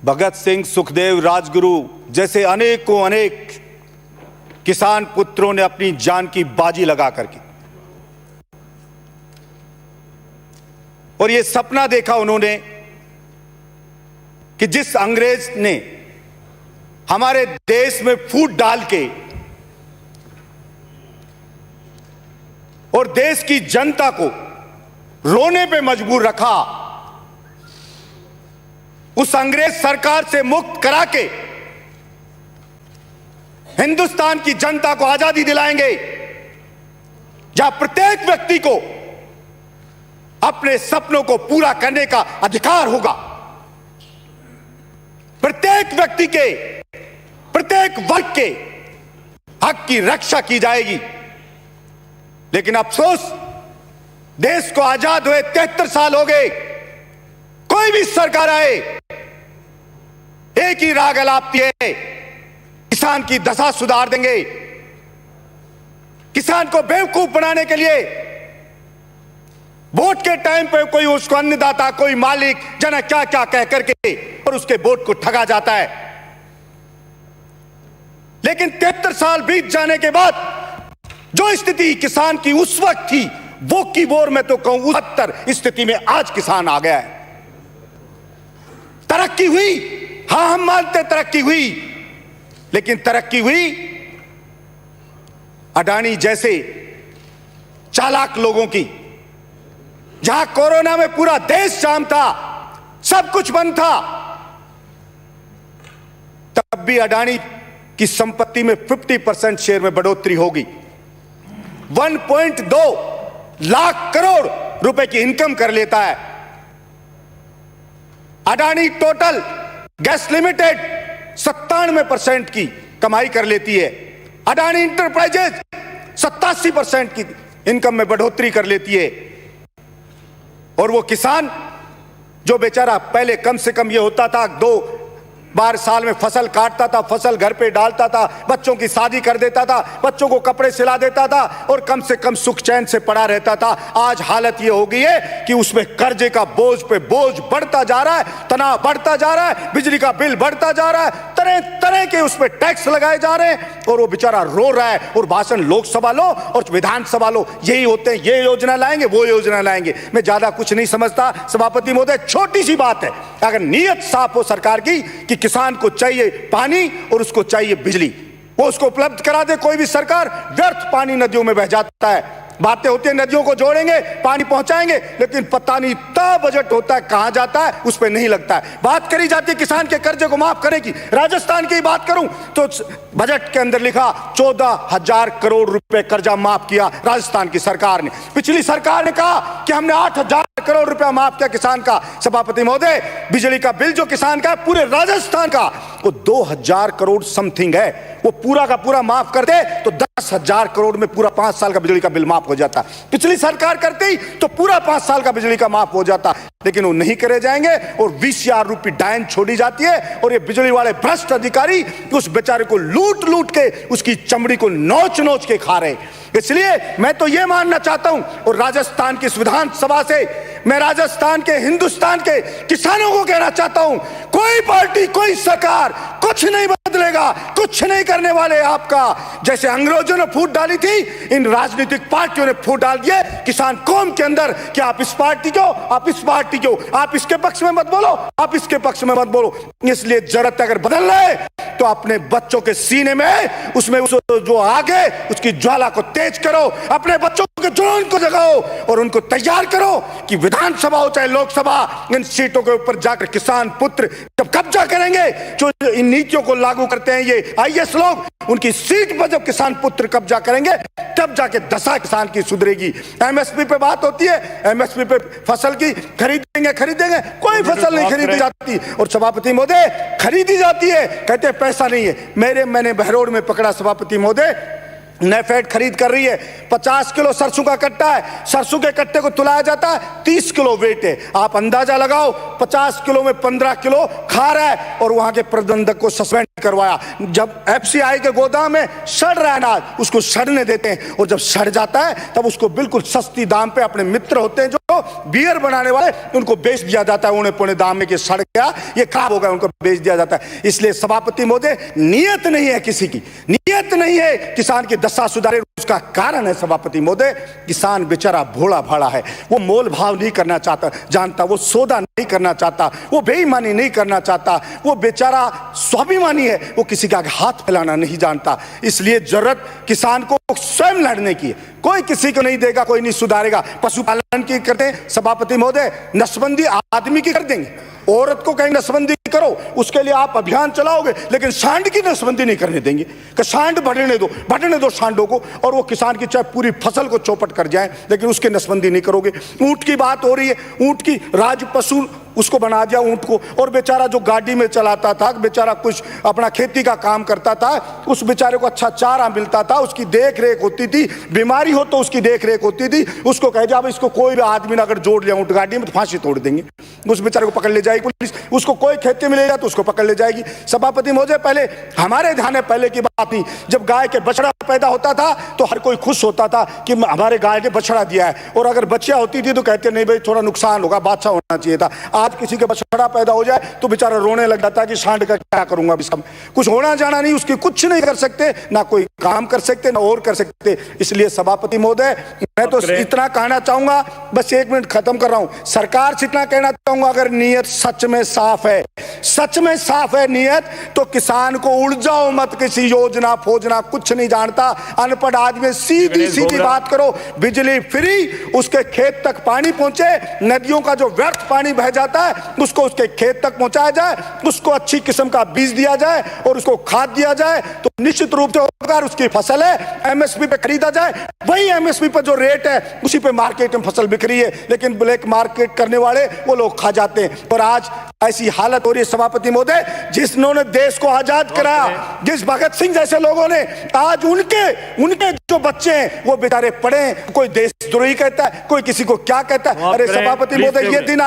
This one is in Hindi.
भगत सिंह, सुखदेव, राजगुरु जैसे अनेकों अनेक किसान पुत्रों ने अपनी जान की बाजी लगा करके और यह सपना देखा उन्होंने कि जिस अंग्रेज ने हमारे देश में फूट डाल के और देश की जनता को रोने पे मजबूर रखा, उस अंग्रेज सरकार से मुक्त करा के हिंदुस्तान की जनता को आजादी दिलाएंगे, जहां प्रत्येक व्यक्ति को अपने सपनों को पूरा करने का अधिकार होगा। प्रत्येक व्यक्ति के, प्रत्येक वर्ग के हक की रक्षा की जाएगी। लेकिन अफसोस, देश को आजाद हुए 73 साल हो गए, कोई भी सरकार आए एक ही राग अलापती है, किसान की दशा सुधार देंगे। किसान को बेवकूफ बनाने के लिए वोट के टाइम पे कोई उसको अन्नदाता, कोई मालिक, जना क्या क्या कह करके और उसके वोट को ठगा जाता है। लेकिन 73 साल बीत जाने के बाद जो स्थिति किसान की उस वक्त थी, वो की बोर में तो कहूं 70 स्थिति में आज किसान आ गया है। तरक्की हुई, हां हम मानते तरक्की हुई, लेकिन तरक्की हुई अडानी जैसे चालाक लोगों की। जहां कोरोना में पूरा देश जाम था, सब कुछ बंद था, तब भी अडानी की संपत्ति में 50% शेयर में बढ़ोतरी होगी। 1.2 लाख करोड़ रुपए की इनकम कर लेता है अडानी। टोटल गैस लिमिटेड 97% की कमाई कर लेती है। अडानी इंटरप्राइजेज 87% की इनकम में बढ़ोतरी कर लेती है। और वो किसान जो बेचारा पहले कम से कम ये होता था 2 बार साल में फसल काटता था, फसल घर पे डालता था, बच्चों की शादी कर देता था, बच्चों को कपड़े सिला देता था और कम से कम सुख चैन से पड़ा रहता था। आज हालत ये हो गई है कि उसमें कर्जे का बोझ पे बोझ बढ़ता जा रहा है, तनाव बढ़ता जा रहा है, बिजली का बिल बढ़ता जा रहा है, तरह तरह के उस पर टैक्स लगाए जा रहे हैं और वो बेचारा रो रहा है। और भाषण लोकसभा लो और विधानसभा लो, यही होते हैं, ये योजना लाएंगे, वो योजना लाएंगे। मैं ज्यादा कुछ नहीं समझता सभापति महोदय, छोटी सी बात है, अगर नीयत साफ हो सरकार की कि किसान को चाहिए पानी और उसको चाहिए बिजली, वो उसको उपलब्ध करा दे कोई भी सरकार। व्यर्थ पानी नदियों में बह जाता है, बातें होती है नदियों को जोड़ेंगे, पानी पहुंचाएंगे, लेकिन पता नहीं इतना बजट होता है कहां जाता है, उस पर नहीं लगता है। बात करी जाती है किसान के कर्जे को माफ करने की। राजस्थान की बात करूं तो बजट के अंदर लिखा 14,000 करोड़ रुपए कर्जा माफ किया राजस्थान की सरकार ने। पिछली सरकार ने कहा कि हमने 8,000 करोड़ रुपया माफ किया किसान का। सभापति महोदय, बिजली का बिल जो किसान का है पूरे राजस्थान का, वो 2,000 करोड़ समथिंग है। वो पूरा का पूरा माफ कर दे तो 10,000 करोड़ में पूरा 5 साल का बिजली का बिल माफ हो जाता। पिछली सरकार करते ही तो पूरा 5 साल का बिजली का माफ हो जाता, लेकिन वो नहीं करे जाएंगे और 20,000 रुपये डायन छोड़ी जाती है। और ये बिजली वाले भ्रष्ट अधिकारी उस बेचारे को लूट लूट के उसकी चमड़ी को नोच नोच के खा रहे। इसलिए मैं तो ये मानना चाहता हूं और राजस्थान की विधानसभा से मैं राजस्थान के, हिंदुस्तान के किसानों को कहना चाहता हूं, कोई पार्टी, कोई सरकार कुछ नहीं बदलेगा, कुछ नहीं करने वाले आपका। जैसे अंग्रेजों ने फूट डाली थी, इन राजनीतिक पार्टियों ने फूट डाल दिए किसान कौम के अंदर कि आप इस पार्टी को, आप इस पार्टी को, आप इसके पक्ष में मत बोलो, आप इसके पक्ष में मत बोलो। इसलिए जरूरत अगर बदल रहे तो अपने बच्चों के सीने में उसमें जो आगे उसकी ज्वाला को तेज करो, अपने बच्चों के जुनून को जगाओ और उनको तैयार करो कि विधानसभा हो चाहे लोकसभा, इन सीटों के ऊपर जाकर किसान पुत्र जब कब्जा करेंगे, जो इन नीतियों को लागू करते हैं ये आईएएस लोग, उनकी सीट पर जब किसान पुत्र कब्जा करेंगे तब जाके दशा किसान की सुधरेगी। एमएसपी पे बात होती है, एमएसपी पे फसल की खरीदेंगे, कोई फसल नहीं खरीदी जाती और सभापति महोदय खरीदी जाती है, कहते हैं पैसा नहीं है। मैंने बहरोड में पकड़ा सभापति महोदय, नेफेड खरीद कर रही है, 50 किलो सरसों का कट्टा है, सरसों के कट्टे को तुलाया जाता है, 30 किलो वेट है। आप अंदाजा लगाओ 50 किलो में 15 किलो खा रहा है और वहां के प्रबंधक को सस्पेंड करवाया। जब एफसीआई के गोदाम में सड़ रहा अनाज, उसको सड़ने देते हैं, और जब सड़ जाता है तब उसको बिल्कुल सस्ती दाम पे अपने मित्र होते हैं जो बियर बनाने वाले, उनको बेच दिया जाता है औने पौने दाम में कि सड़ गया, ये खराब हो गया, उनको बेच दिया जाता है। इसलिए सभापति महोदय, नियत नहीं है किसी की, नियत नहीं है किसान की दशा सुधारे। उसका कारण है सभापति महोदय, किसान बेचारा भोला भाड़ा है, वो मोल भाव नहीं करना चाहता जानता, वो सौदा नहीं करना चाहता, वो बेईमानी नहीं करना चाहता, वो बेचारा स्वाभिमानी है, वो किसी का हाथ फैलाना नहीं जानता। इसलिए जरूरत किसान को स्वयं लड़ने की है, कोई किसी को नहीं देगा, कोई नहीं सुधारेगा। पशुपालन की करते हैं सभापति महोदय, नसबंदी आदमी की कर देंगे, औरत को कहीं नसबंदी करो, उसके लिए आप अभियान चलाओगे, लेकिन सांड की नसबंदी नहीं करने देंगे कि सांड बढ़ने दो सांडों को, और वो किसान की चाहे पूरी फसल को चौपट कर जाए, लेकिन उसकी नसबंदी नहीं करोगे। ऊंट की बात हो रही है, ऊंट की राज पशु उसको बना दिया ऊंट को, और बेचारा जो गाड़ी में चलाता था, बेचारा कुछ अपना खेती का काम करता था, उस बेचारे को अच्छा चारा मिलता था, उसकी देख रेख होती थी, बीमारी हो तो उसकी देख रेख होती थी। उसको कह दिया इसको कोई भी आदमी ने अगर जोड़ लिया ऊंट गाड़ी में तो फांसी तोड़ देंगे, उस बेचारे को पकड़ ले जाएगी पुलिस। उसको कोई खेती मिलेगा तो उसको पकड़ ले जाएगी। सभापति महोदय, पहले हमारे ध्यान है, पहले की बात नहीं, जब गाय के बछड़ा पैदा होता था तो हर कोई खुश होता था कि हमारे गाय ने बछड़ा दिया है, और अगर बच्चियां होती थी तो कहते नहीं भाई थोड़ा नुकसान होगा, बादशाह होना चाहिए था। आज किसी के बछड़ा पैदा हो जाए तो बेचारा रोने लग जाता है कि सांड का क्या करूंगा, इसका कुछ होना जाना नहीं, उसकी कुछ नहीं कर सकते, ना कोई काम कर सकते, ना और कर सकते। इसलिए सभापति महोदय, मैं तो इतना कहना चाहूंगा, बस 1 मिनट खत्म कर रहा हूं, सरकार से इतना कहना चाहूंगा, अगर नीयत सच में साफ है, सच में साफ है नीयत, तो किसान को उड़ जाओ मत, किसी योजना फोजना कुछ नहीं जानता, अनपढ़ आदमी, सीधी सीधी बात करो, बिजली फ्री, उसके खेत तक पानी पहुंचे, नदियों का जो व्यर्थ पानी बह जाता है उसको उसके खेत तक पहुंचाया जाए, उसको अच्छी किस्म का बीज दिया जाए और उसको खाद दिया जाए, तो निश्चित रूप से अगर उसकी फसल है एमएसपी पे खरीदा जाए, वही एमएसपी पर जो रेट है उसी पे मार्केट में फसल बिक रही है, लेकिन ब्लैक मार्केट करने वाले वो लोग खा जाते हैं। और आज ऐसी हालत हो रही है सभापति महोदय, जिन्होंने देश को आजाद कराया, जिस भगत सिंह जैसे लोगों ने, आज उनके जो बच्चे हैं वो बेचारे पड़े, कोई देशद्रोही कहता है, कोई किसी को क्या कहता है। अरे सभापति महोदय, ये दिन